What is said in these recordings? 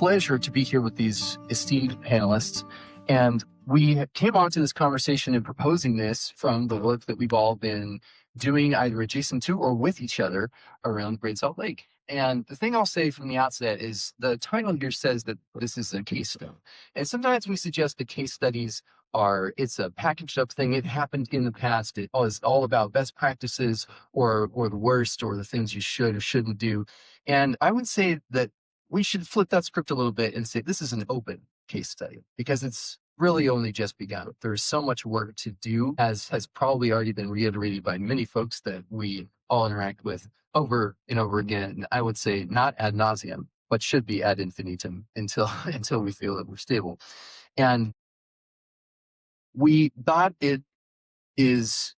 pleasure to be here with these esteemed panelists. And we came onto this conversation and proposing this from the work that we've all been doing either adjacent to or with each other around Great Salt Lake. And the thing I'll say from the outset is the title here says that this is a case study. And sometimes we suggest that case studies it's a packaged up thing. It happened in the past. It is all about best practices or the worst or the things you should or shouldn't do. And I would say that we should flip that script a little bit and say this is an open case study because it's really only just begun. There's so much work to do, as has probably already been reiterated by many folks that we all interact with over and over again. I would say not ad nauseum, but should be ad infinitum until we feel that we're stable. And we thought it is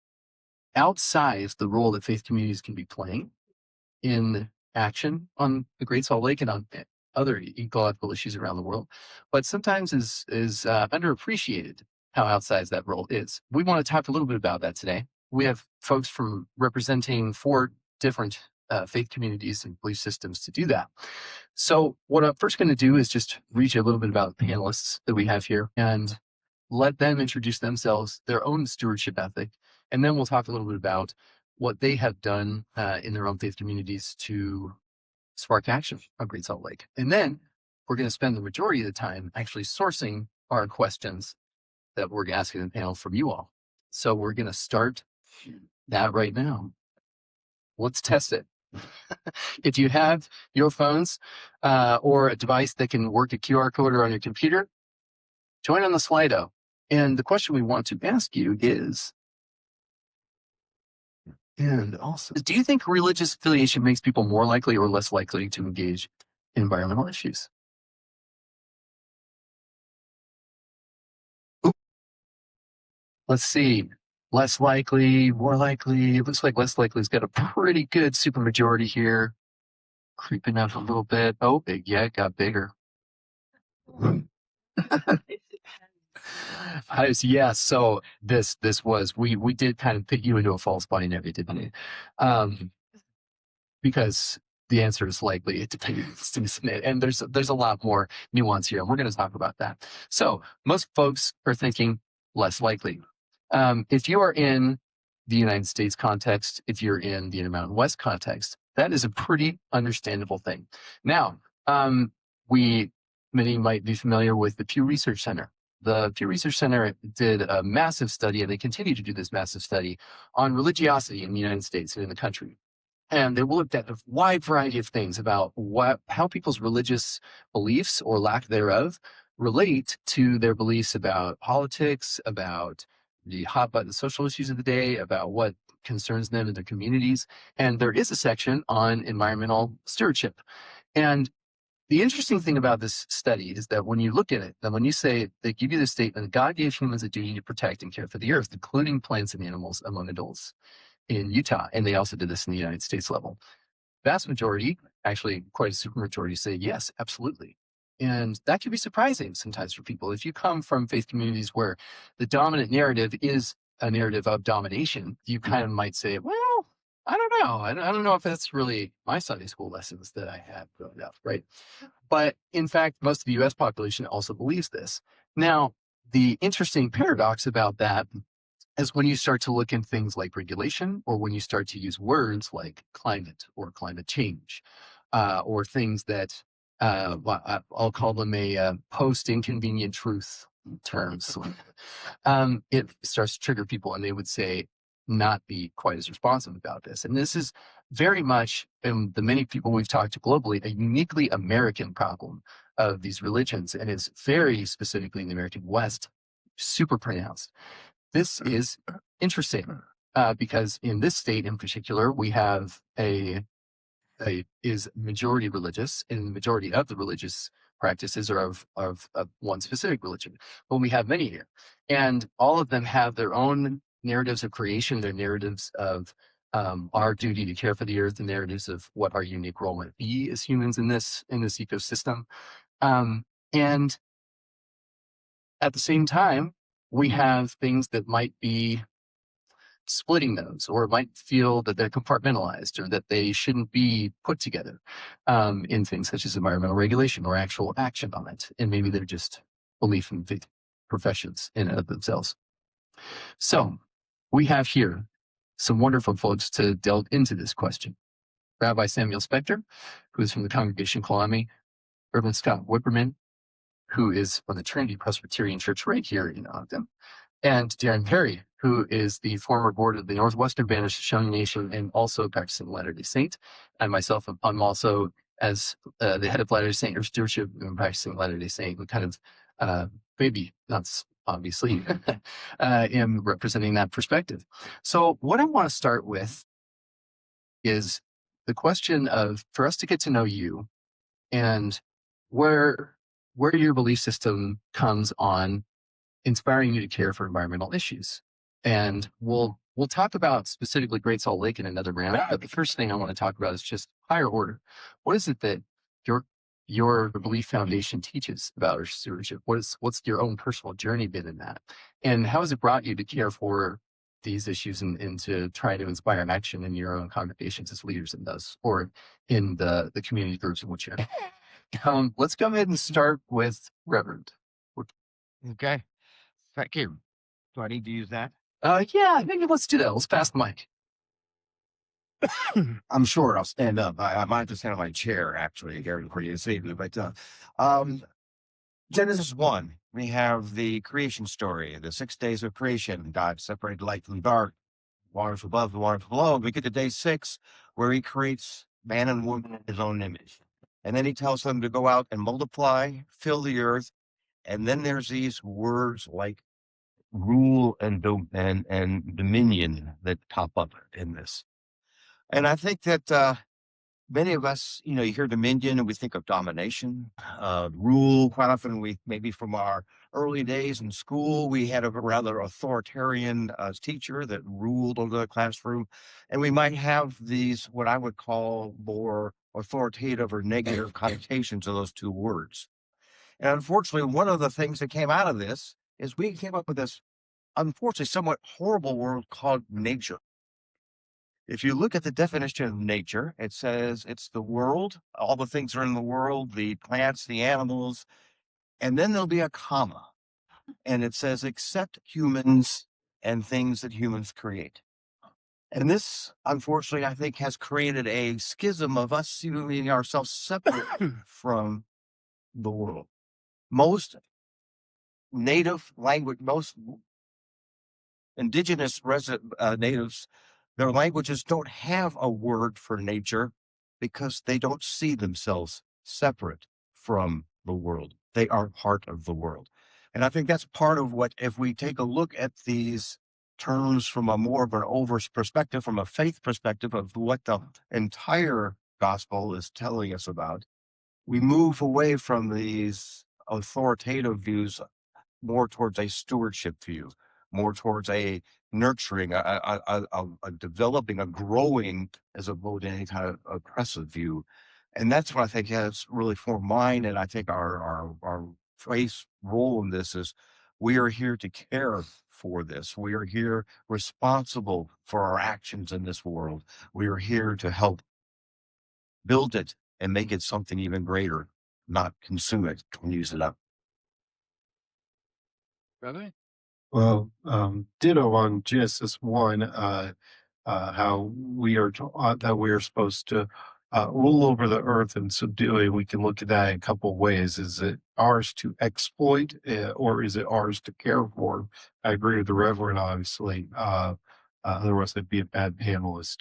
outside the role that faith communities can be playing in action on the Great Salt Lake and on other ecological issues around the world, but sometimes is underappreciated how outsized that role is. We want to talk a little bit about that today. We have folks from representing 4 different faith communities and belief systems to do that. So what I'm first going to do is just read you a little bit about the panelists that we have here and let them introduce themselves, their own stewardship ethic, and then we'll talk a little bit about what they have done in their own faith communities to spark action on Great Salt Lake. And then we're going to spend the majority of the time actually sourcing our questions that we're asking the panel from you all. So we're going to start that right now. Let's test it. If you have your phones or a device that can work a QR code or on your computer, join on the Slido. And the question we want to ask you is, and also, do you think religious affiliation makes people more likely or less likely to engage in environmental issues? Ooh. Let's see. Less likely, more likely. It looks like less likely has got a pretty good supermajority here. Creeping up a little bit. Oh, big. Yeah, it got bigger. Yeah, so this was we did kind of put you into a false binary, didn't we? Because the answer is likely. It depends, isn't it? And there's a lot more nuance here, and we're going to talk about that. So most folks are thinking less likely. If you are in the United States context, if you're in the Intermountain West context, that is a pretty understandable thing. Now, many might be familiar with the Pew Research Center. The Pew Research Center did a massive study, and they continue to do this massive study on religiosity in the United States and in the country. And they looked at a wide variety of things about how people's religious beliefs or lack thereof relate to their beliefs about politics, about the hot button social issues of the day, about what concerns them in their communities. And there is a section on environmental stewardship. And the interesting thing about this study is that when you look at it, and when you say, they give you the statement, God gave humans a duty to protect and care for the earth, including plants and animals among adults in Utah. And they also did this in the United States level. Vast majority, actually quite a supermajority, say yes, absolutely. And that can be surprising sometimes for people. If you come from faith communities where the dominant narrative is a narrative of domination, you kind of might say, well, I don't know. I don't know if that's really my Sunday school lessons that I had growing up, right? But in fact, most of the U.S. population also believes this. Now, the interesting paradox about that is when you start to look in things like regulation, or when you start to use words like climate or climate change, or things that I'll call them a post-inconvenient truth terms, it starts to trigger people, and they would say, not be quite as responsive about this. And this is very much, in the many people we've talked to globally, a uniquely American problem of these religions, and it's very specifically in the American West, super pronounced. This is interesting because in this state in particular, we have is majority religious, and the majority of the religious practices are of one specific religion. But we have many here, and all of them have their own narratives of creation, their narratives of our duty to care for the earth, the narratives of what our unique role might be as humans in this ecosystem. And at the same time, we have things that might be splitting those, or might feel that they're compartmentalized or that they shouldn't be put together in things such as environmental regulation or actual action on it. And maybe they're just belief in faith professions in and of themselves. So we have here some wonderful folks to delve into this question. Rabbi Samuel Spector, who is from the Congregation Kalami, Reverend Scott Wipperman, who is from the Trinity Presbyterian Church right here in Ogden, and Darren Parry, who is the former board of the Northwestern Band of Shoshone Nation and also practicing Latter-day Saint. And myself, I'm also, as the head of Latter-day Saint or Stewardship, I'm practicing Latter-day Saint, and kind of maybe not obviously am representing that perspective. So what I want to start with is the question of, for us to get to know you and where your belief system comes on inspiring you to care for environmental issues. And we'll talk about specifically Great Salt Lake in another round, but the first thing I want to talk about is just higher order. What is it that your belief foundation teaches about our stewardship? What's your own personal journey been in that? And how has it brought you to care for these issues and to try to inspire action in your own congregations as leaders in those, or in the community groups in which you're in? Let's go ahead and start with Reverend. Okay. Thank you. Do I need to use that? Yeah, maybe let's do that. Let's pass the mic. I'm short. I'll stand up. I might just stand on my chair, actually, here for you to see me. But Genesis 1, we have the creation story, the 6 days of creation. God separated light from dark, waters above, the waters below. We get to day 6, where he creates man and woman in his own image. And then he tells them to go out and multiply, fill the earth. And then there's these words like rule and dominion that pop up in this. And I think that many of us, you hear dominion and we think of domination, rule. Quite often, maybe from our early days in school, we had a rather authoritarian teacher that ruled over the classroom. And we might have these, what I would call, more authoritative or negative connotations of those two words. And unfortunately, one of the things that came out of this is we came up with this, unfortunately, somewhat horrible word called nature. If you look at the definition of nature, it says it's the world, all the things that are in the world, the plants, the animals, and then there'll be a comma. And it says, except humans and things that humans create. And this, unfortunately, I think has created a schism of us seeing ourselves separate from the world. Most native language, most indigenous natives, their languages don't have a word for nature because they don't see themselves separate from the world. They are part of the world. And I think that's part of what, if we take a look at these terms from a more of an over perspective, from a faith perspective of what the entire gospel is telling us about, we move away from these authoritative views more towards a stewardship view, more towards a nurturing, a developing, a growing, as opposed to any kind of oppressive view. And that's what I think has really formed mine. And I think our faith's role in this is we are here to care for this. We are here responsible for our actions in this world. We are here to help build it and make it something even greater, not consume it and use it up. Rabbi? Well, ditto on Genesis 1, how we are taught that we are supposed to rule over the earth and subdue it. We can look at that in a couple of ways. Is it ours to exploit, or is it ours to care for? I agree with the Reverend, obviously. Otherwise, I'd be a bad panelist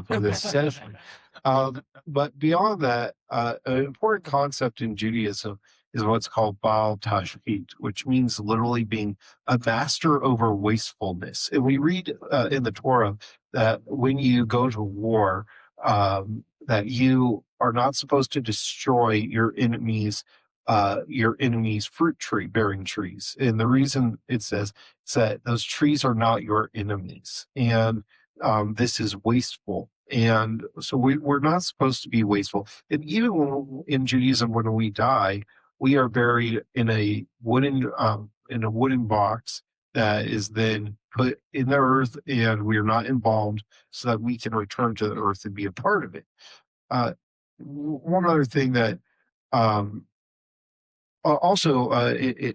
for this session. But beyond that, an important concept in Judaism is what's called Baal Tashbit, which means literally being a master over wastefulness. And we read in the Torah that when you go to war, that you are not supposed to destroy your enemy's fruit tree bearing trees. And the reason it says is that those trees are not your enemies. And this is wasteful. And so we're not supposed to be wasteful. And even in Judaism, when we die, we are buried in a wooden box that is then put in the earth, and we are not embalmed, so that we can return to the earth and be a part of it. One other thing that um, also,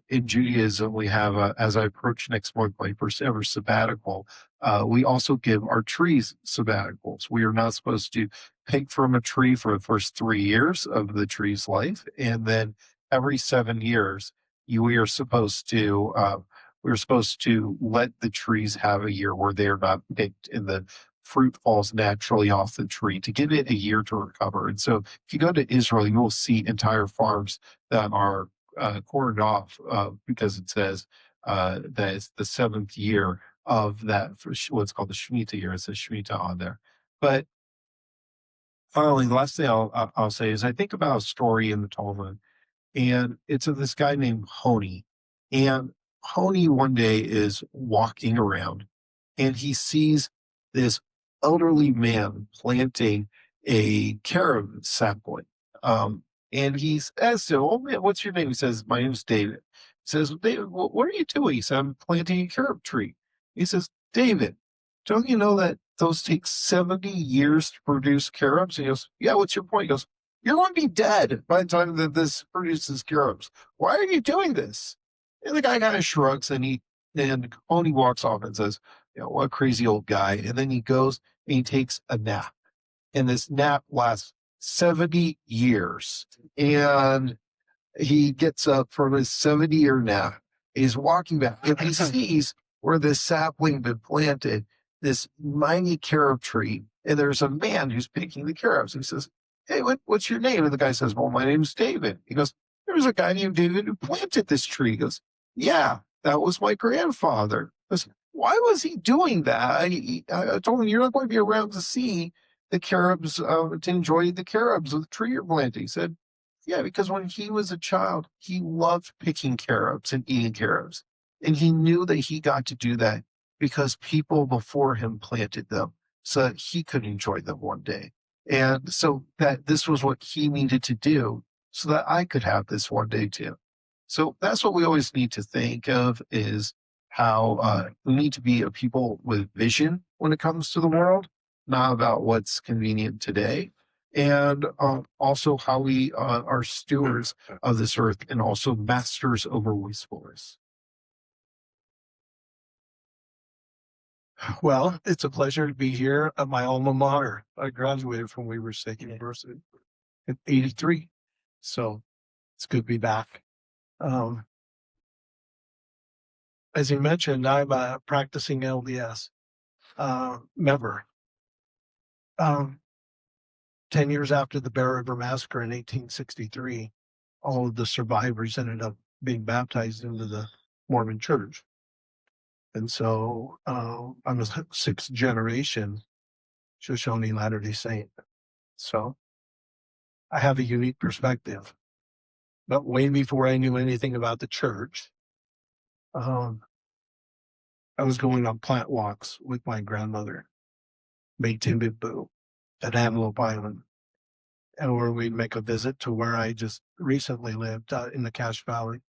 in Judaism, we have, as I approach next month, my first ever sabbatical, we also give our trees sabbaticals. We are not supposed to pick from a tree for the first 3 years of the tree's life. And then every 7 years, we are supposed to, we're supposed to let the trees have a year where they're not picked and the fruit falls naturally off the tree to give it a year to recover. And so if you go to Israel, you will see entire farms that are cordoned off because it says that it's the 7th year of that, what's called the Shemitah year. It says Shemitah on there. But finally, the last thing I'll say is I think about a story in the Talmud, and it's of this guy named Honi. And Honi one day is walking around, and he sees this elderly man planting a carob sapling. And he's asked him, "Oh man, what's your name?" He says, "My name's David." He says, "David, what are you doing?" He said, "I'm planting a carob tree." He says, "David, don't you know that those take 70 years to produce carobs?" And he goes, "Yeah, what's your point?" He goes, "You're going to be dead by the time that this produces carobs. Why are you doing this?" And the guy kind of shrugs, and Coney walks off and says, "What a crazy old guy." And then he goes and he takes a nap. And this nap lasts 70 years. And he gets up from his 70-year nap. He's walking back, and he sees where this sapling been planted, this mighty carob tree. And there's a man who's picking the carobs. He says, "Hey, what's your name?" And the guy says, "Well, my name's David." He goes, "There's a guy named David who planted this tree." He goes, "Yeah, that was my grandfather." He goes, "Why was he doing that?" I told him, "You're not going to be around to see the carobs, to enjoy the carobs of the tree you're planting." He said, "Yeah, because when he was a child, he loved picking carobs and eating carobs. And he knew that he got to do that because people before him planted them so that he could enjoy them one day. And so that this was what he needed to do so that I could have this one day too." So that's what we always need to think of, is how we need to be a people with vision when it comes to the world, not about what's convenient today. And also how we are stewards of this earth and also masters over wastefulness. Well, it's a pleasure to be here at my alma mater. I graduated from Weber State University in '83. So it's good to be back. As you mentioned, I'm a practicing LDS member. 10 years after the Bear River Massacre in 1863, all of the survivors ended up being baptized into the Mormon Church. And so I'm a sixth generation Shoshone Latter-day Saint. So I have a unique perspective. But way before I knew anything about the church, I was going on plant walks with my grandmother, May Timbuktu, at Antelope Island, and where we'd make a visit to where I just recently lived in the Cache Valley,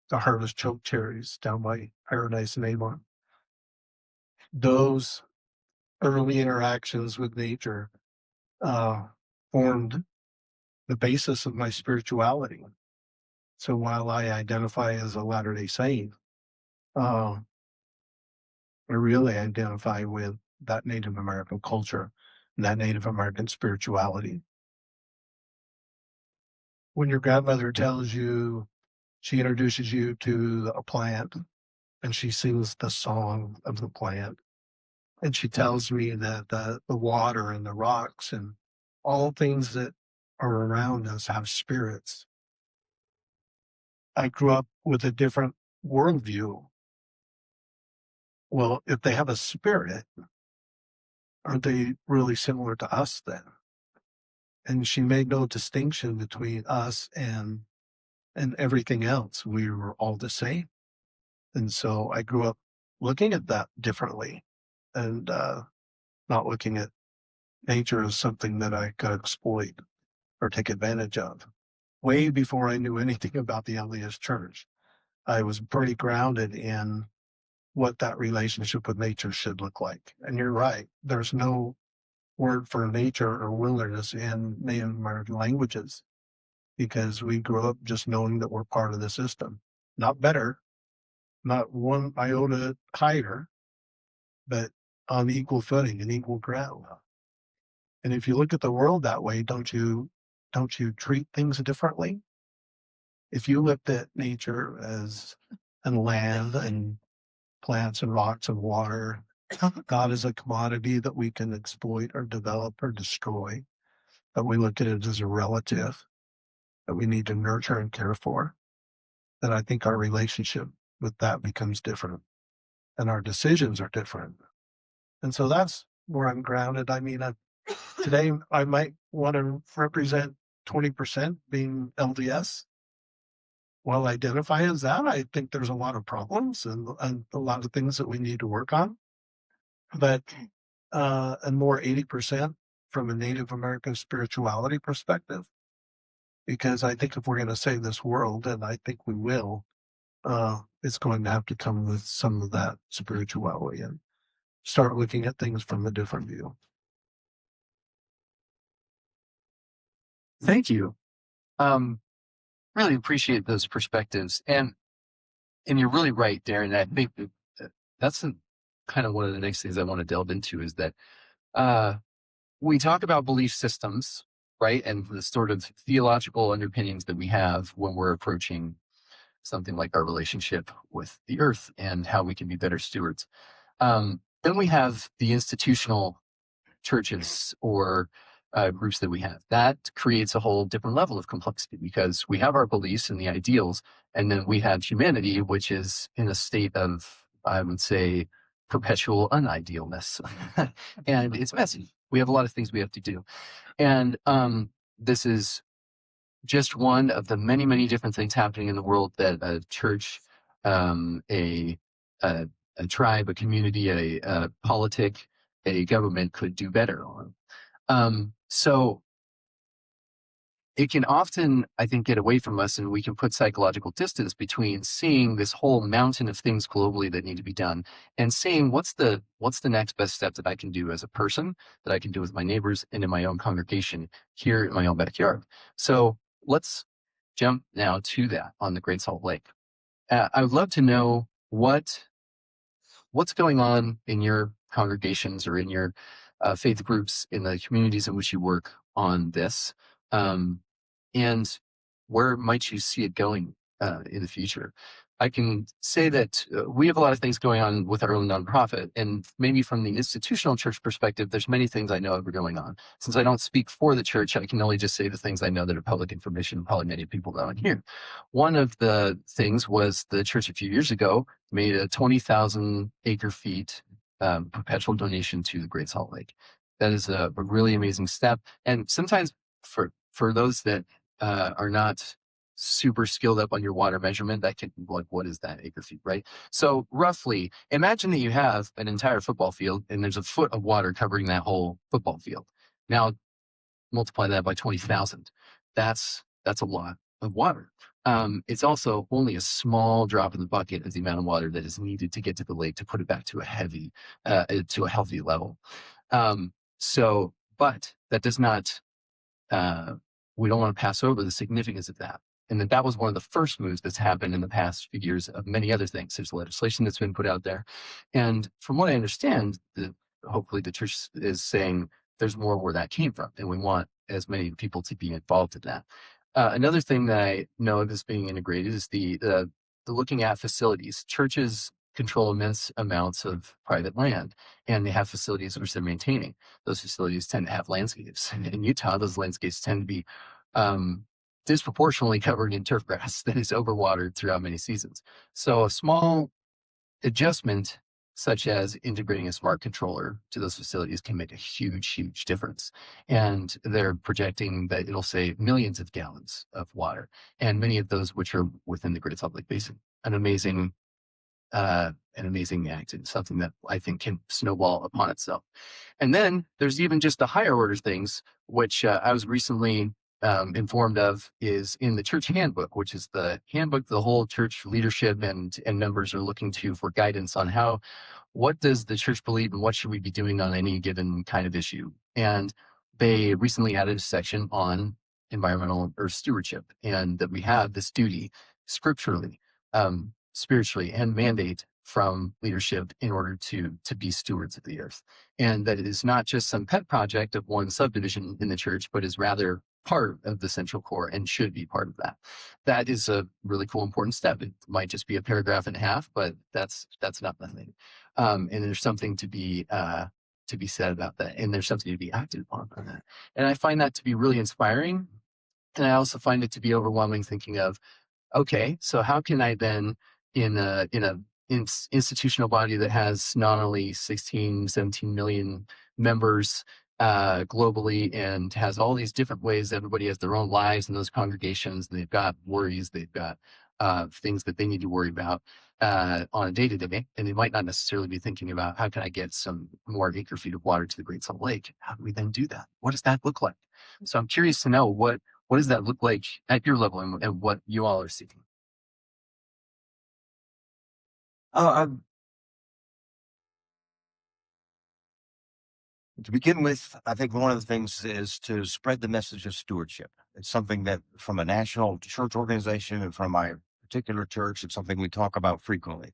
to harvest choke cherries down by Paradise and Avon. Those early interactions with nature formed the basis of my spirituality. So while I identify as a Latter-day Saint, I really identify with that Native American culture and that Native American spirituality. When your grandmother tells you, she introduces you to a plant and she sings the song of the plant, and she tells me that the water and the rocks and all things that are around us have spirits. I grew up with a different worldview. Well, if they have a spirit, aren't they really similar to us then? And she made no distinction between us and everything else. We were all the same. And so I grew up looking at that differently, and not looking at nature as something that I could exploit or take advantage of. Way before I knew anything about the LDS Church, I was pretty grounded in what that relationship with nature should look like. And you're right. There's no word for nature or wilderness in Native American languages because we grew up just knowing that we're part of the system. Not better, not one iota higher, but on equal footing and equal ground. And if you look at the world that way, don't you treat things differently? If you looked at nature as and land and plants and rocks and water, not as a commodity that we can exploit or develop or destroy, but we look at it as a relative that we need to nurture and care for, then I think our relationship with that becomes different and our decisions are different. And so that's where I'm grounded. I mean, today I might want to represent 20% being LDS. Well, identify as that. I think there's a lot of problems and a lot of things that we need to work on. But and more 80% from a Native American spirituality perspective, because I think if we're going to save this world, and I think we will, it's going to have to come with some of that spirituality and start looking at things from a different view. Thank you. Really appreciate those perspectives, and you're really right, Darren. I think that's kind of one of the next things I want to delve into is that we talk about belief systems, right, and the sort of theological underpinnings that we have when we're approaching something like our relationship with the earth and how we can be better stewards. Then we have the institutional churches or groups that we have. That creates a whole different level of complexity because we have our beliefs and the ideals, and then we have humanity, which is in a state of, I would say, perpetual unidealness. And it's messy. We have a lot of things we have to do. And this is just one of the many, many different things happening in the world that a church, a tribe, a community, a politic, a government could do better on. So it can often, I think, get away from us, and we can put psychological distance between seeing this whole mountain of things globally that need to be done and seeing what's the next best step that I can do as a person, that I can do with my neighbors and in my own congregation here in my own backyard. So let's jump now to that on the Great Salt Lake. I would love to know what's going on in your congregations or in your faith groups in the communities in which you work on this, and where might you see it going in the future? I can say that we have a lot of things going on with our own nonprofit, and maybe from the institutional church perspective, there's many things I know that are going on. Since I don't speak for the church, I can only just say the things I know that are public information, probably many people know in here. One of the things was the church a few years ago made a 20,000 acre feet perpetual donation to the Great Salt Lake. That is a really amazing step. And sometimes for those that are not super skilled up on your water measurement, that can, like, what is that acre feet, right? So roughly, imagine that you have an entire football field and there's a foot of water covering that whole football field. Now multiply that by 20,000. That's a lot of water. It's also only a small drop in the bucket of the amount of water that is needed to get to the lake to put it back to a healthy level. But that does not, we don't want to pass over the significance of that. And that was one of the first moves that's happened in the past few years of many other things. There's legislation that's been put out there. And from what I understand, hopefully the church is saying there's more where that came from. And we want as many people to be involved in that. Another thing that I know of as being integrated is the looking at facilities. Churches control immense amounts of private land, and they have facilities which they're maintaining. Those facilities tend to have landscapes. And in Utah, those landscapes tend to be disproportionately covered in turf grass that is overwatered throughout many seasons. So a small adjustment, such as integrating a smart controller to those facilities, can make a huge, huge difference. And they're projecting that it'll save millions of gallons of water, and many of those which are within the Great Salt Lake Basin. An amazing act, and something that I think can snowball upon itself. And then there's even just the higher order things, which I was recently informed of is in the church handbook, which is the handbook the whole church leadership and members are looking to for guidance on what does the church believe and what should we be doing on any given kind of issue. And they recently added a section on environmental or stewardship, and that we have this duty scripturally, spiritually, and mandate from leadership in order to be stewards of the earth. And that it is not just some pet project of one subdivision in the church, but is rather part of the central core and should be part of that. That is a really cool, important step. It might just be a paragraph and a half, but that's not nothing. And there's something to be said about that, and there's something to be acted upon on that. And I find that to be really inspiring. And I also find it to be overwhelming, thinking of, okay, so how can I then, in a institutional body that has not only 16, 17 million members globally, and has all these different ways, everybody has their own lives in those congregations, and they've got worries, they've got things that they need to worry about on a day-to-day, and they might not necessarily be thinking about, how can I get some more acre feet of water to the Great Salt Lake? How do we then do that? What does that look like? So I'm curious to know, what does that look like at your level, and what you all are seeking? To begin with, I think one of the things is to spread the message of stewardship. It's something that from a national church organization and from my particular church, it's something we talk about frequently.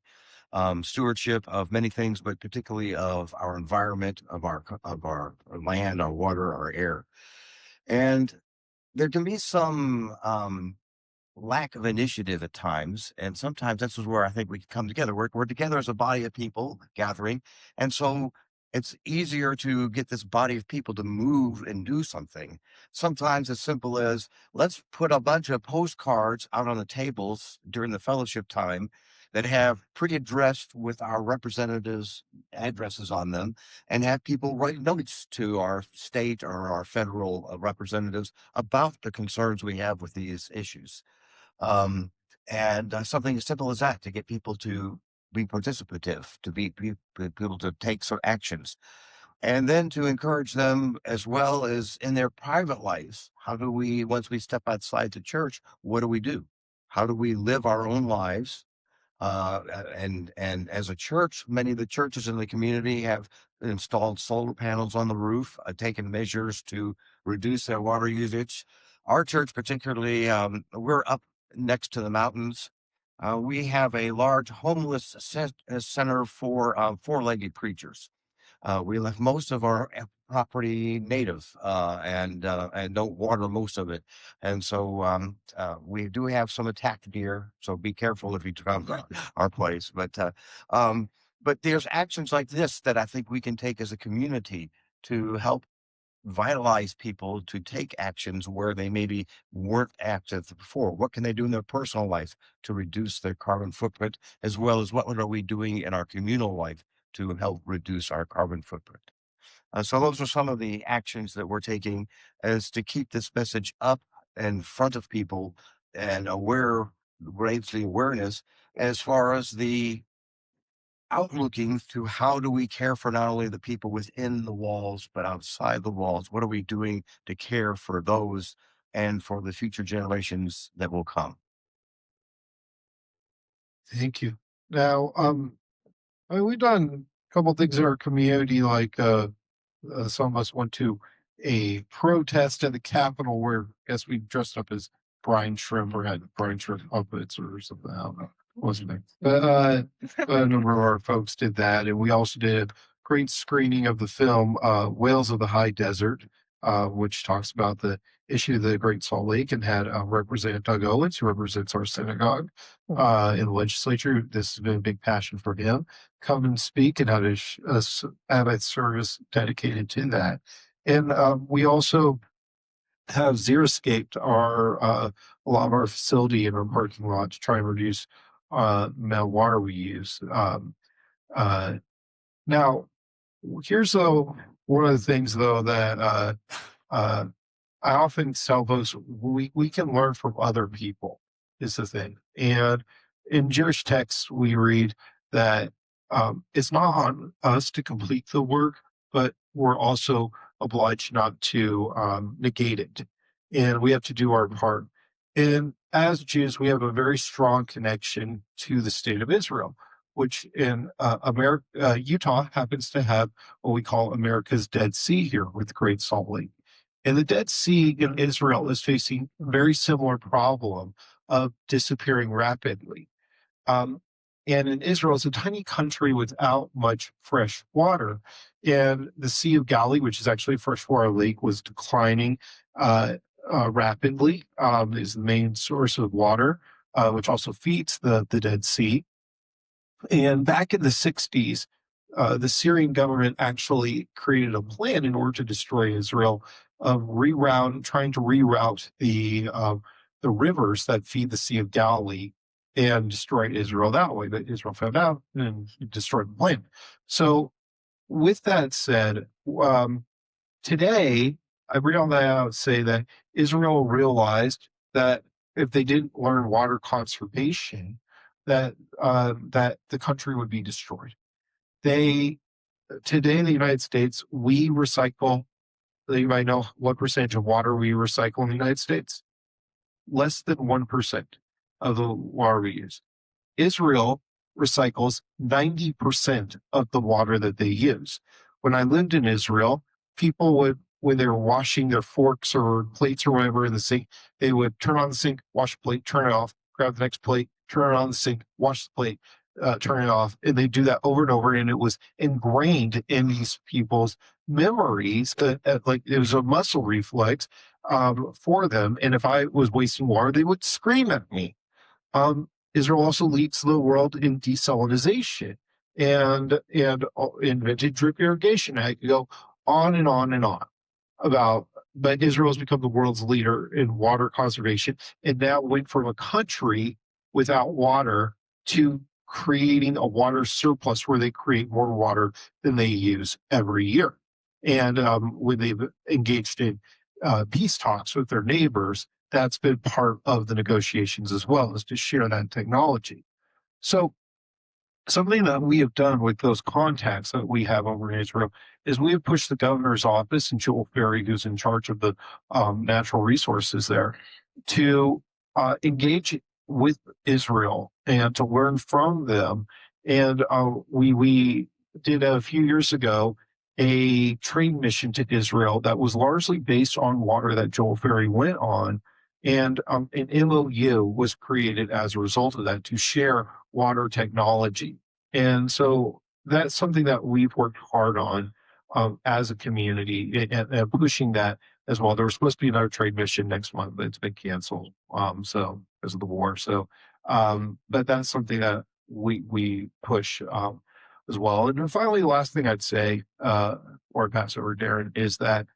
Stewardship of many things, but particularly of our environment, of our land, our water, our air. And there can be some lack of initiative at times, and sometimes this is where I think we come together. We're together as a body of people gathering, and so it's easier to get this body of people to move and do something. Sometimes as simple as, let's put a bunch of postcards out on the tables during the fellowship time that have pre-addressed with our representatives' addresses on them, and have people write notes to our state or our federal representatives about the concerns we have with these issues. And something as simple as that, to get people to be participative, to be people to take some actions, and then to encourage them as well as in their private lives. How do we, once we step outside the church, what do we do? How do we live our own lives? And as a church, many of the churches in the community have installed solar panels on the roof, taken measures to reduce their water usage. Our church, particularly, we're up next to the mountains. We have a large homeless center for four-legged creatures. We left most of our property native and don't water most of it. And so we do have some attacked deer. So be careful if you come to our place. But there's actions like this that I think we can take as a community to help vitalize people to take actions where they maybe weren't active before. What can they do in their personal life to reduce their carbon footprint, as well as what are we doing in our communal life to help reduce our carbon footprint? So those are some of the actions that we're taking as to keep this message up in front of people and raise the awareness as far as the outlooking to how do we care for not only the people within the walls, but outside the walls. What are we doing to care for those and for the future generations that will come? Thank you. Now, I mean, we've done a couple things in our community, like some of us went to a protest at the Capitol where I guess we dressed up as brine shrimp or had brine shrimp puppets or something. I don't know. Wasn't there? But a number of our folks did that. And we also did a great screening of the film Whales of the High Desert, which talks about the issue of the Great Salt Lake, and had Representative Doug Owens, who represents our synagogue in the legislature. This has been a big passion for him. Come and speak and have a service dedicated to that. And we also have xeriscaped a lot of our facility and our parking lot to try and reduce amount of water we use. Now, here's one of the things though that I often tell folks, we can learn from other people is the thing. And in Jewish texts, we read that it's not on us to complete the work, but we're also obliged not to negate it. and we have to do our part. And as Jews, we have a very strong connection to the state of Israel, which in America, Utah happens to have what we call America's Dead Sea here with Great Salt Lake. And the Dead Sea in Israel is facing a very similar problem of disappearing rapidly. And in Israel, it's a tiny country without much fresh water. And the Sea of Galilee, which is actually a freshwater lake, was declining rapidly, is the main source of water, which also feeds the Dead Sea. And back in the 60s, the Syrian government actually created a plan in order to destroy Israel of trying to reroute the rivers that feed the Sea of Galilee and destroy Israel that way. But Israel found out and destroyed the plan. So with that said, today, I read all that out to say that Israel realized that if they didn't learn water conservation, that the country would be destroyed. Today in the United States, we recycle. You might know what percentage of water we recycle in the United States. Less than 1% of the water we use. Israel recycles 90% of the water that they use. When I lived in Israel, people would, when they were washing their forks or plates or whatever in the sink, they would turn on the sink, wash the plate, turn it off, grab the next plate, turn it on the sink, wash the plate, turn it off. And they do that over and over. And it was ingrained in these people's memories, like it was a muscle reflex for them. And if I was wasting water, they would scream at me. Israel also leads the world in desalinization and invented drip irrigation. I could go on and on and on but Israel has become the world's leader in water conservation and now went from a country without water to creating a water surplus where they create more water than they use every year. And when they've engaged in peace talks with their neighbors, that's been part of the negotiations as well, is to share that technology. So something that we have done with those contacts that we have over in Israel is we have pushed the governor's office and Joel Parry, who's in charge of the natural resources there, to engage with Israel and to learn from them. And we did a few years ago a trade mission to Israel that was largely based on water that Joel Parry went on. And an MOU was created as a result of that to share water technology. And so that's something that we've worked hard on as a community and pushing that as well. There was supposed to be another trade mission next month, but it's been canceled. So because of the war. So, but that's something that we push as well. And then finally, the last thing I'd say, or pass over to Darren, is that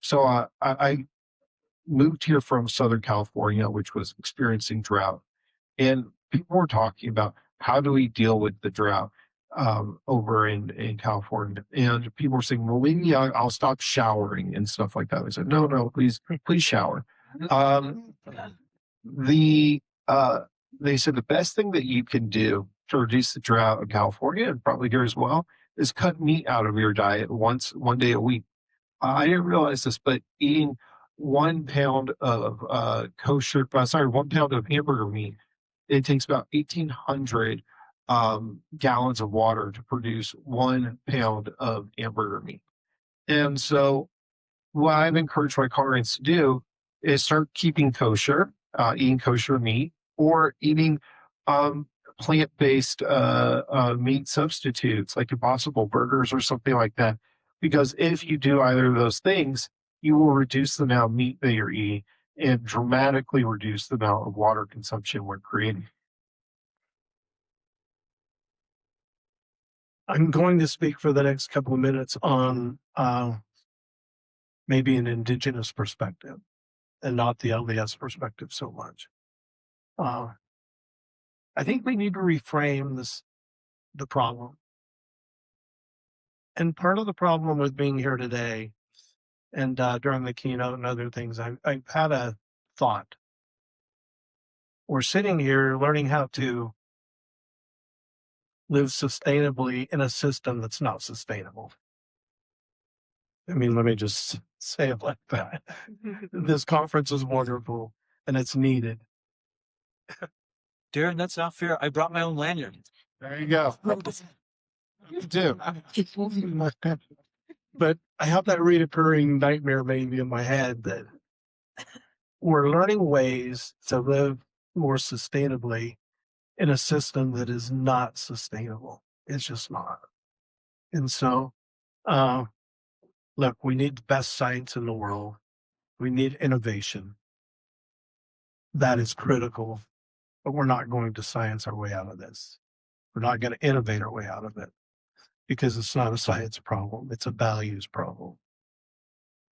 so I moved here from Southern California, which was experiencing drought. And people were talking about how do we deal with the drought over in California. And people were saying, well, maybe I'll stop showering and stuff like that. I said, no, please shower. They said the best thing that you can do to reduce the drought in California, and probably here as well, is cut meat out of your diet one day a week. I didn't realize this, but eating 1 pound of 1 pound of hamburger meat, it takes about 1,800 gallons of water to produce 1 pound of hamburger meat. And so what I've encouraged my colleagues to do is start keeping kosher, eating kosher meat, or eating plant-based meat substitutes like Impossible Burgers or something like that. Because if you do either of those things, you will reduce the amount of meat that you're eating and dramatically reduce the amount of water consumption we're creating. I'm going to speak for the next couple of minutes on maybe an indigenous perspective and not the LDS perspective so much. I think we need to reframe the problem. And part of the problem with being here today and during the keynote and other things, I've had a thought. We're sitting here learning how to live sustainably in a system that's not sustainable. I mean, let me just say it like that. This conference is wonderful and it's needed. Darren, that's not fair. I brought my own lanyard. There you go. You do. But I have that reoccurring nightmare maybe in my head that we're learning ways to live more sustainably in a system that is not sustainable. It's just not. And so, look, we need the best science in the world. We need innovation. That is critical, but we're not going to science our way out of this. We're not going to innovate our way out of it because it's not a science problem. It's a values problem.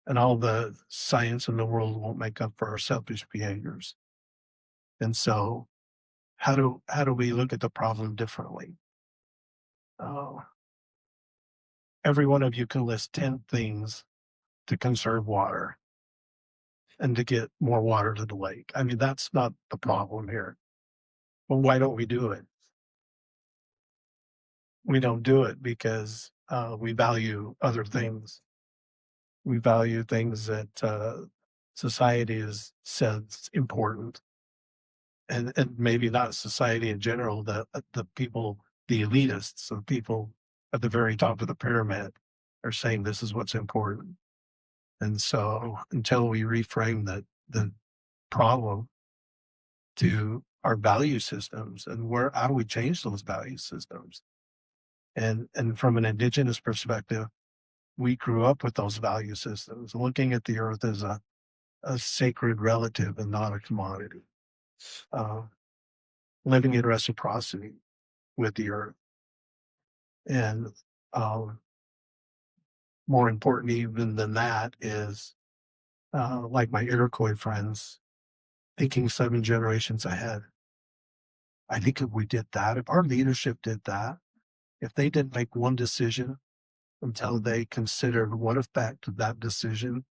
And all the science in the world won't make up for our selfish behaviors. And so how do we look at the problem differently? Every one of you can list 10 things to conserve water and to get more water to the lake. I mean, that's not the problem here. Well, why don't we do it? We don't do it because we value other things. We value things that society has said is important. And maybe not society in general, the people, the elitists, the people at the very top of the pyramid are saying this is what's important. And so until we reframe the problem to our value systems and how do we change those value systems? And from an indigenous perspective, we grew up with those value systems, looking at the earth as a sacred relative and not a commodity. Living in reciprocity with the earth. And more important even than that is, like my Iroquois friends, thinking 7 generations ahead. I think if we did that, if our leadership did that, if they didn't make one decision until they considered what effect that decision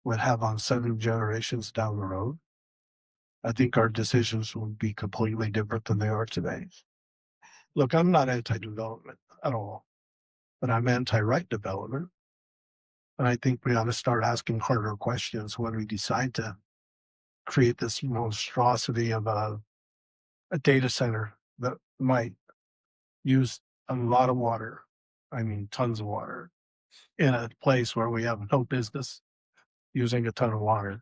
would have on 7 generations down the road, I think our decisions would be completely different than they are today. Look, I'm not anti-development at all, but I'm anti-right development. And I think we ought to start asking harder questions when we decide to create this monstrosity of a data center that might use a lot of water. I mean, tons of water in a place where we have no business using a ton of water.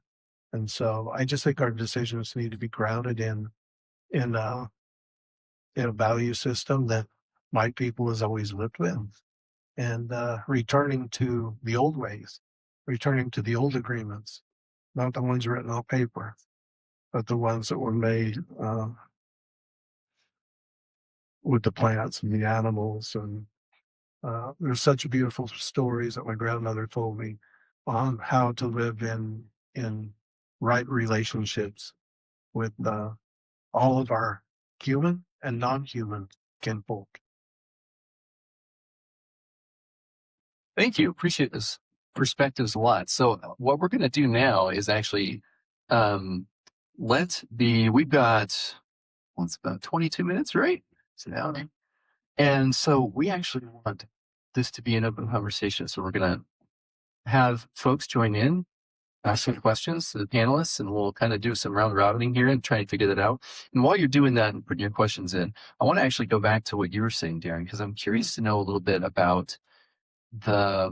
And so I just think our decisions need to be grounded in a value system that my people has always lived with, and returning to the old ways, returning to the old agreements, not the ones written on paper, but the ones that were made with the plants and the animals. And there's such beautiful stories that my grandmother told me on how to live in right relationships with all of our human and non-human kinfolk. Thank you. Appreciate this perspectives a lot. So what we're going to do now is actually we've got, well, it's about 22 minutes, right? Sit down. And so we actually want this to be an open conversation. So we're going to have folks join in, ask some questions to the panelists, and we'll kind of do some round robining here and try and figure that out. And while you're doing that and putting your questions in, I want to actually go back to what you were saying, Darren, because I'm curious to know a little bit about are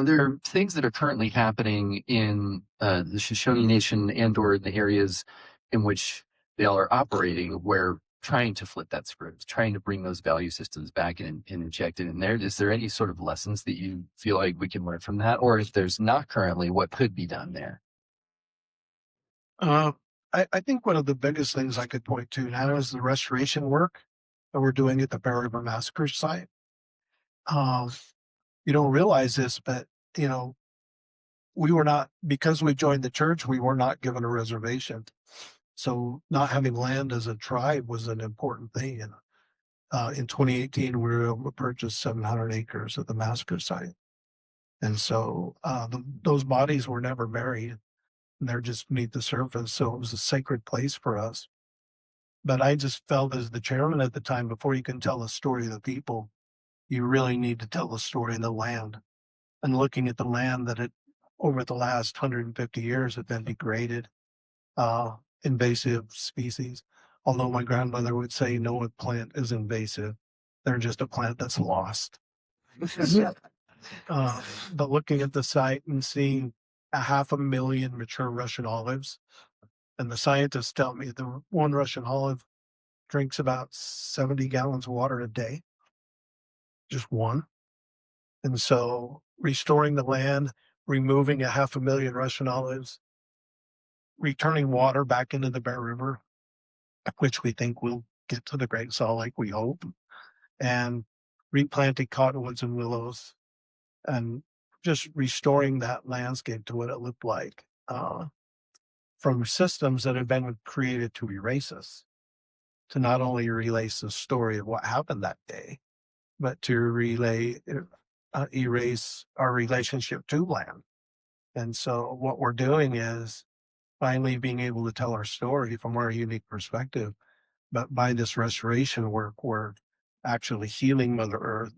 there things that are currently happening in the Shoshone Nation and or in the areas in which they all are operating where trying to flip that script, trying to bring those value systems back and inject it in there? Is there any sort of lessons that you feel like we can learn from that? Or if there's not currently, what could be done there? I think one of the biggest things I could point to now is the restoration work that we're doing at the Parry massacre site. You don't realize this, but we were not, because we joined the church, we were not given a reservation. So not having land as a tribe was an important thing. And in 2018, we were able to purchase 700 acres at the massacre site. And so those bodies were never buried. And they're just beneath the surface. So it was a sacred place for us. But I just felt as the chairman at the time, before you can tell the story of the people, you really need to tell the story of the land. And looking at the land that it, over the last 150 years, have been degraded, invasive species. Although my grandmother would say no plant is invasive, they're just a plant that's lost. But looking at the site and seeing 500,000 mature Russian olives, and the scientists tell me the one Russian olive drinks about 70 gallons of water a day, just one. And so restoring the land, removing 500,000 Russian olives, returning water back into the Bear River, which we think will get to the Great Salt Lake, we hope, and replanting cottonwoods and willows, and just restoring that landscape to what it looked like, from systems that have been created to erase us, to not only erase the story of what happened that day, but to erase our relationship to land. And so what we're doing is finally being able to tell our story from our unique perspective. But by this restoration work, we're actually healing Mother Earth.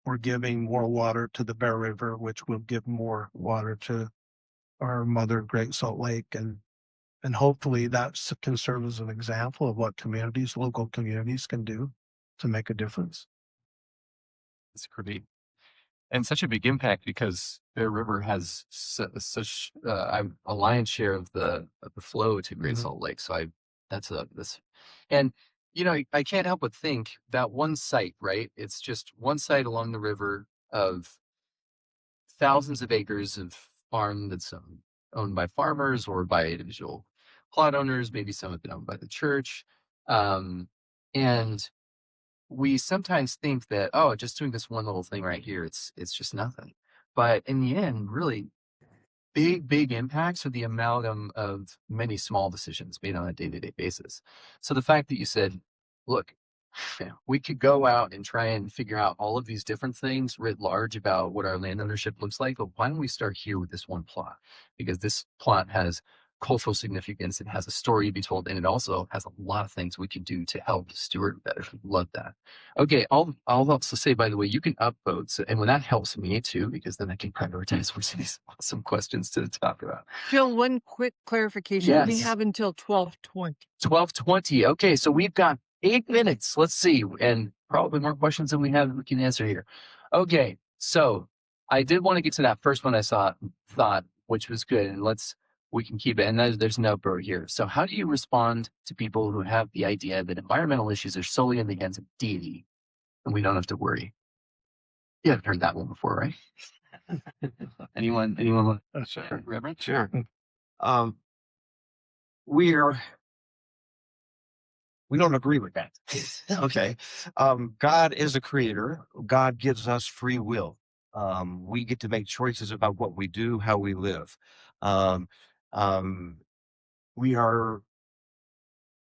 We're giving more water to the Bear River, which will give more water to our mother Great Salt Lake. And hopefully that can serve as an example of what communities, local communities, can do to make a difference. It's pretty, and such a big impact because Bear River has such a lion's share of the flow to Great Salt Lake. So that's and I can't help but think that one site, right? It's just one site along the river of thousands of acres of farm that's owned by farmers or by individual plot owners. Maybe some have been owned by the church, and we sometimes think that, oh, just doing this one little thing right here, it's just nothing. But in the end, really big impacts are the amalgam of many small decisions made on a day-to-day basis. So the fact that you said, look, we could go out and try and figure out all of these different things writ large about what our land ownership looks like, but why don't we start here with this one plot? Because this plot has cultural significance, it has a story to be told, and it also has a lot of things we can do to help steward better. Love that. Okay, I'll also say, by the way, you can upvote, and when that helps me too, because then I can prioritize which of these awesome questions to talk about. Phil, one quick clarification. Yes. We have until 12:20. 12:20. Okay, so we've got 8 minutes. Let's see, and probably more questions than we can answer here. Okay, so I did want to get to that first one I thought, which was good, and we can keep it. And there's no bro here. So how do you respond to people who have the idea that environmental issues are solely in the hands of deity and we don't have to worry? You haven't heard that one before, right? Anyone? Sure. Reverend? Sure. We don't agree with that. Okay. God is a creator. God gives us free will. We get to make choices about what we do, how we live. We are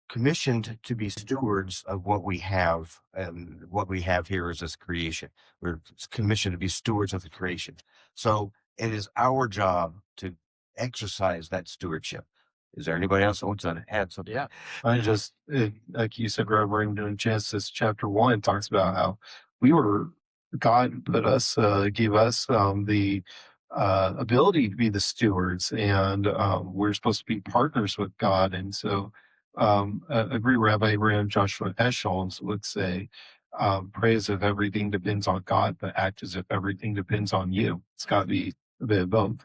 commissioned to be stewards of what we have, and what we have here is this creation. We're commissioned to be stewards of the creation. So it is our job to exercise that stewardship. Is there anybody else that wants to add something? Yeah. Like you said, Reverend, in Genesis chapter 1 talks about how God gave us the ability to be the stewards, and we're supposed to be partners with God. And so, agree, Rabbi Ram Joshua Eshels would say, pray as if everything depends on God, but act as if everything depends on you. It's got to be a bit of both.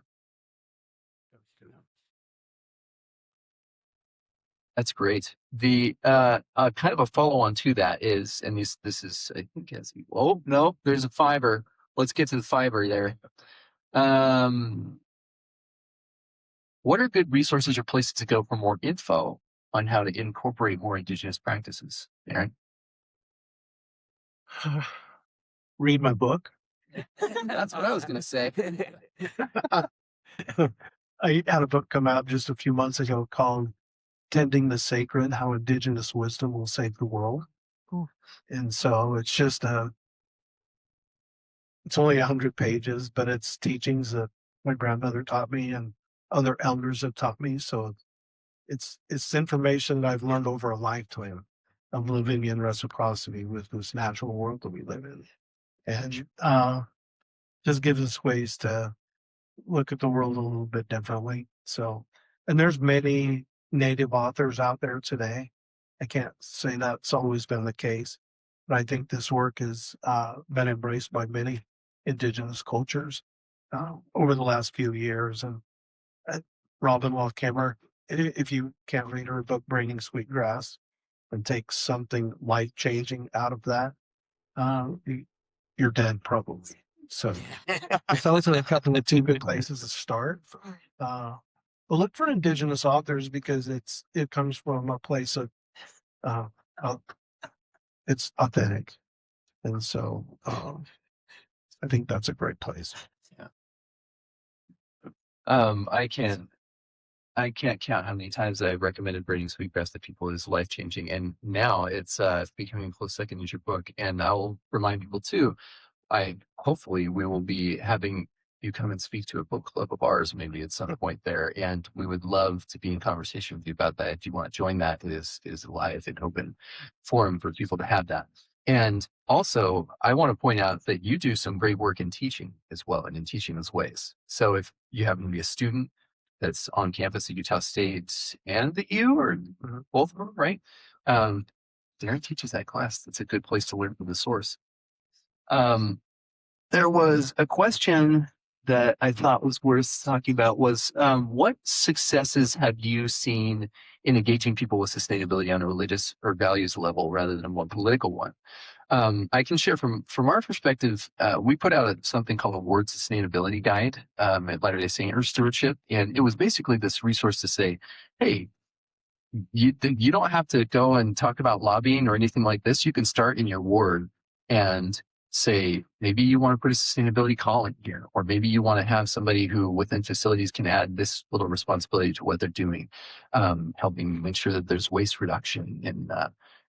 That's great. The kind of a follow-on to that is, and this is, I think, oh no, there's a fiber. Let's get to the fiber there. What are good resources or places to go for more info on how to incorporate more Indigenous practices, Darren? Read my book. That's what I was going to say. I had a book come out just a few months ago called Tending the Sacred, How Indigenous Wisdom Will Save the World. And so it's just it's only 100 pages, but it's teachings that my grandmother taught me and other elders have taught me. So it's information that I've learned over a lifetime of living in reciprocity with this natural world that we live in. and just gives us ways to look at the world a little bit differently. So, and there's many native authors out there today. I can't say that's always been the case, but I think this work has been embraced by many indigenous cultures over the last few years. And Robin Wall Kimmer, if you can't read her book, Bringing Sweetgrass, and take something life changing out of that, you're dead probably. So it's also a couple of two good places to start. But look for indigenous authors because it comes from a place of it's authentic, and so I think that's a great place. Yeah. I can't count how many times I've recommended Braiding Sweetgrass to people. It's life changing, and now it's becoming a close second as your book. And I'll remind people too. Hopefully we will be having you come and speak to a book club of ours maybe at some point there, and we would love to be in conversation with you about that. If you want to join that, it is a live and open forum for people to have that. And also, I want to point out that you do some great work in teaching as well, and in teaching those ways. So if you happen to be a student that's on campus at Utah State and the U, or both of them, right? Darren teaches that class. That's a good place to learn from the source. There was a question that I thought was worth talking about was what successes have you seen in engaging people with sustainability on a religious or values level rather than one political one? I can share from our perspective, we put out something called a Word Sustainability Guide at Latter-day Saint Stewardship, and it was basically this resource to say, hey, you don't have to go and talk about lobbying or anything like this. You can start in your ward and say, maybe you want to put a sustainability calling here, or maybe you want to have somebody who within facilities can add this little responsibility to what they're doing, helping make sure that there's waste reduction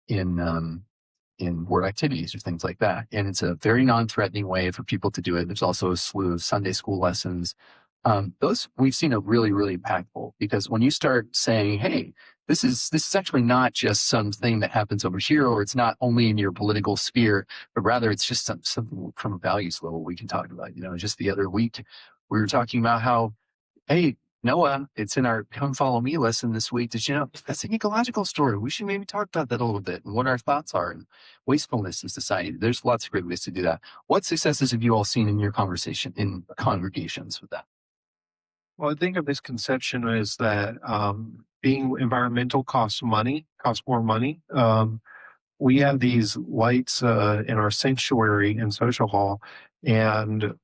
in ward activities or things like that. And it's a very non-threatening way for people to do it. There's also a slew of Sunday school lessons. Those we've seen are really, really impactful, because when you start saying, hey, this is actually not just something that happens over here, or it's not only in your political sphere, but rather it's just something from a values level we can talk about. Just the other week, we were talking about how, hey, Noah, it's in our Come Follow Me lesson this week. Did you know that's an ecological story? We should maybe talk about that a little bit and what our thoughts are and wastefulness in society. There's lots of great ways to do that. What successes have you all seen in your conversation in congregations with that? Well, I think a misconception is that being environmental costs more money. We have these lights in our sanctuary and social hall, and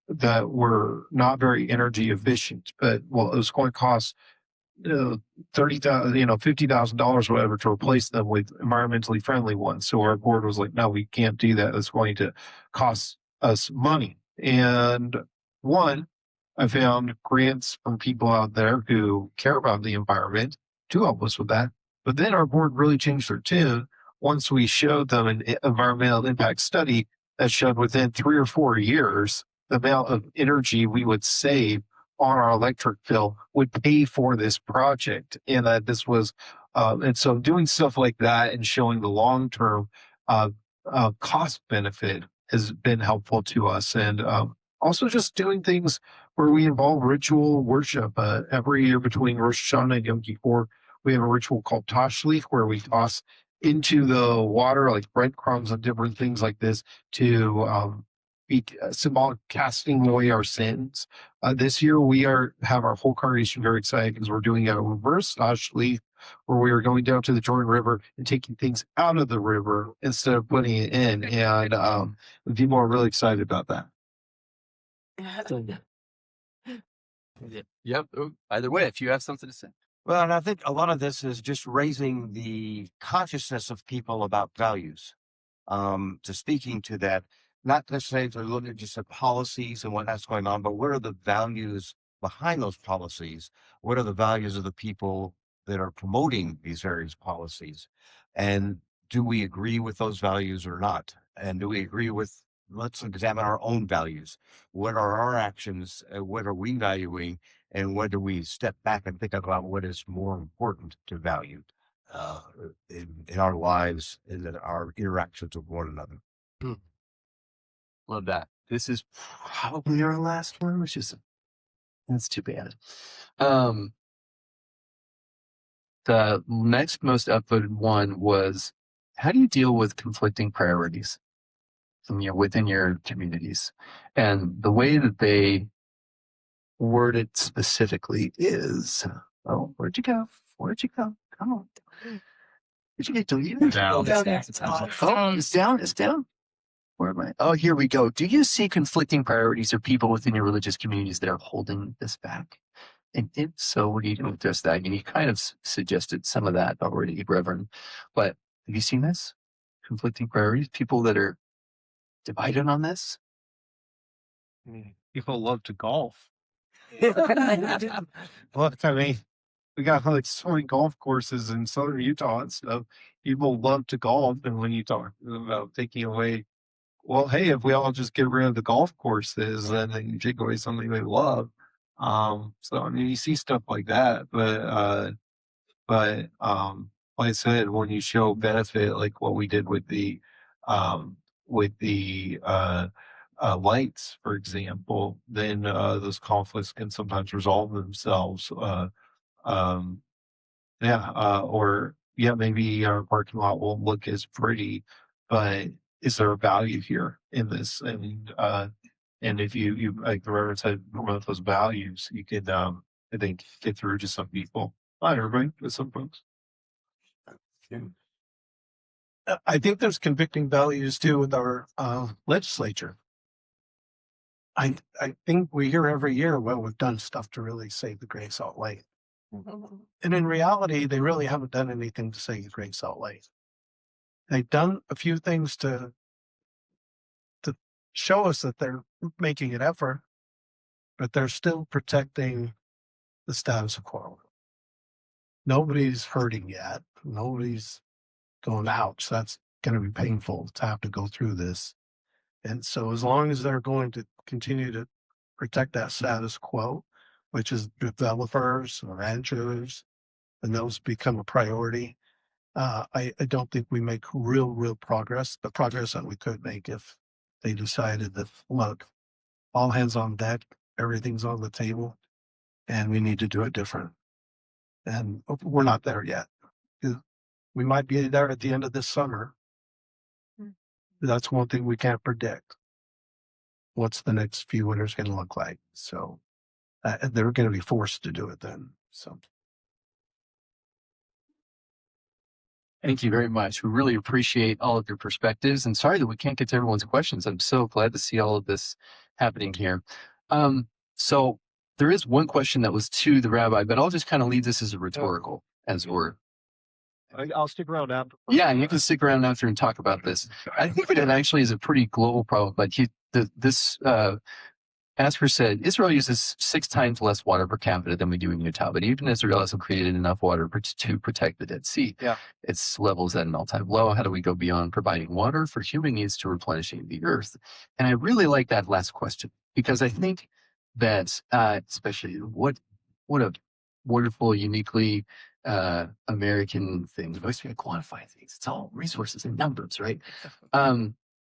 that were not very energy efficient. But it was going to cost $30,000, $50,000, whatever, to replace them with environmentally friendly ones. So our board was like, no, we can't do that. It's going to cost us money. And I found grants from people out there who care about the environment to help us with that. But then our board really changed their tune once we showed them an environmental impact study that showed within 3 or 4 years, the amount of energy we would save on our electric bill would pay for this project. And that this was, and so doing stuff like that and showing the long-term cost benefit has been helpful to us. And also just doing things where we involve ritual worship. Every year between Rosh Hashanah and Yom Kippur, we have a ritual called Tashlich, where we toss into the water like breadcrumbs and different things like this to be symbolic, casting away our sins. This year we have our whole congregation very excited because we're doing a reverse Tashlich, where we are going down to the Jordan River and taking things out of the river instead of putting it in. And people are really excited about that. Yep. Either way, if you have something to say. Well, and I think a lot of this is just raising the consciousness of people about values, to speaking to that, not necessarily to look at just at policies and what that's going on, but what are the values behind those policies? What are the values of the people that are promoting these various policies? And do we agree with those values or not? And do we agree with, let's examine our own values. What are our actions? What are we valuing? And what do we step back and think about what is more important to value? in our lives and in our interactions with one another. Love that. This is probably our last one, which is that's too bad. The next most upvoted one was, how do you deal with conflicting priorities within your communities? And the way that they word it specifically is, oh, where'd you go? Where'd you go? Come on. Did you get deleted? Down. Oh, it's down. It's down. Where am I? Oh, here we go. Do you see conflicting priorities or people within your religious communities that are holding this back? And if so, what do you do with just that? And you kind of suggested some of that already, Reverend. But have you seen this? Conflicting priorities? People that are divided on this? People love to golf. Well, I mean, we got like so many golf courses in southern Utah and stuff. People love to golf, and when you talk about taking away, well, hey, if we all just get rid of the golf courses, then you take away something they love. So I mean, you see stuff like that, but like I said, when you show benefit, like what we did with the lights, for example, then those conflicts can sometimes resolve themselves. Maybe our parking lot won't look as pretty, but is there a value here in this? And if you like the Reverend said, one of those values, you could I think get through to some people. Not everybody, but some folks. I think there's convicting values too with our legislature. I think we hear every year, well, we've done stuff to really save the Great Salt Lake. And in reality, they really haven't done anything to save the Great Salt Lake. They've done a few things to show us that they're making an effort, but they're still protecting the status quo. Nobody's hurting yet. Nobody's going out. So that's going to be painful to have to go through this. And so as long as they're going to continue to protect that status quo, which is developers, ranchers, and those become a priority, I don't think we make real progress, the progress that we could make if they decided that, look, all hands on deck, everything's on the table, and we need to do it different. And we're not there yet. We might be there at the end of this summer. That's one thing we can't predict. What's the next few winters going to look like? So they're going to be forced to do it then. So. Thank you very much. We really appreciate all of your perspectives, and sorry that we can't get to everyone's questions. I'm so glad to see all of this happening here. So there is one question that was to the rabbi, but I'll just kind of leave this as a rhetorical, as we're. I'll stick around after. Yeah, you can stick around after and talk about this. I think that it actually is a pretty global problem, but this asker said Israel uses 6 times less water per capita than we do in Utah, but even Israel hasn't created enough water to protect the Dead Sea. Yeah. Its levels at an all-time low. How do we go beyond providing water for human needs to replenishing the earth? And I really like that last question, because I think that especially what a wonderful, uniquely American thing. We always try to quantify things. It's all resources and numbers, right?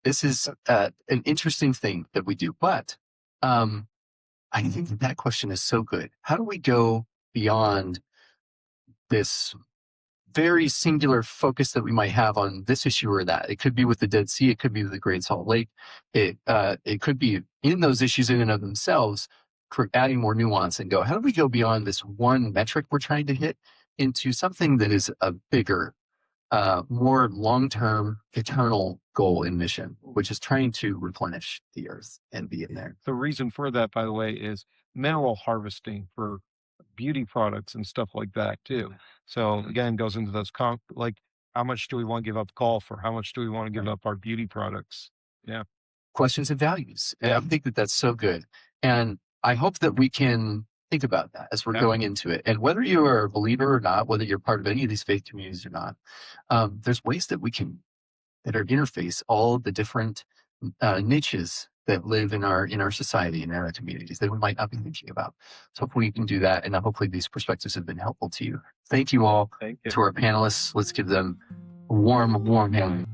This is an interesting thing that we do, but I think that question is so good. How do we go beyond this very singular focus that we might have on this issue or that? It could be with the Dead Sea. It could be with the Great Salt Lake. It could be in those issues in and of themselves, adding more nuance and go, how do we go beyond this one metric we're trying to hit into something that is a bigger, more long-term, eternal goal and mission, which is trying to replenish the earth and be in there. The reason for that, by the way, is mineral harvesting for beauty products and stuff like that too. So again, goes into those like how much do we want to give up golf, or how much do we want to give up our beauty products? Yeah. Questions and values. And I think that that's so good. And I hope that we can think about that as we're going into it. And whether you are a believer or not, whether you're part of any of these faith communities or not, there's ways that we can, that are interface all the different niches that live in our society and in our communities that we might not be thinking about. So hopefully we can do that, and hopefully these perspectives have been helpful to you. Thank you all. Thank you. To our panelists, let's give them a warm hand.